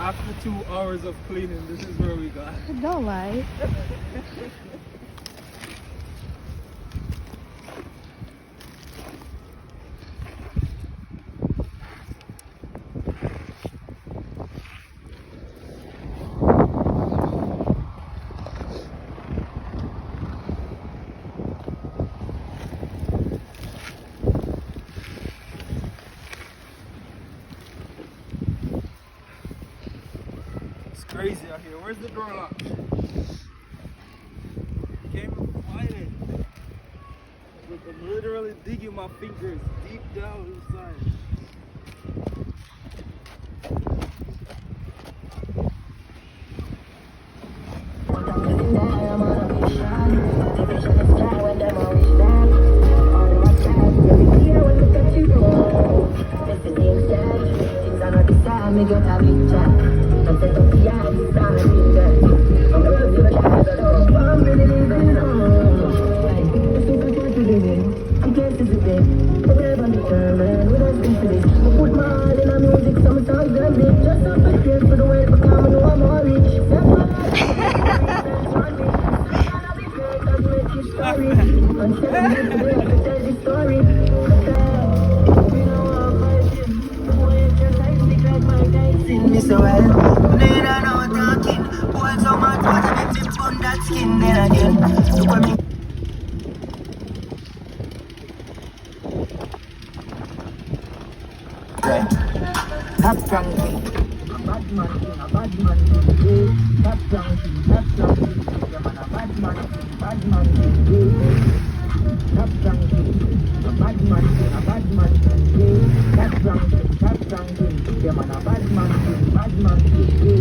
After 2 hours of cleaning, this is where we got. Don't lie. It's crazy out here. Where's the door lock? You can't even find it. Look, I'm literally digging my fingers deep down inside. So well, need I know talking. Boy, so much water make me burn that skin then again. Look at me. Top ranking, a bad man king, a bad man king. Top ranking, yeah man, a bad man king, bad man king. Top ranking, a bad man king, a bad man king. Top ranking, yeah man, a bad man king, bad man king.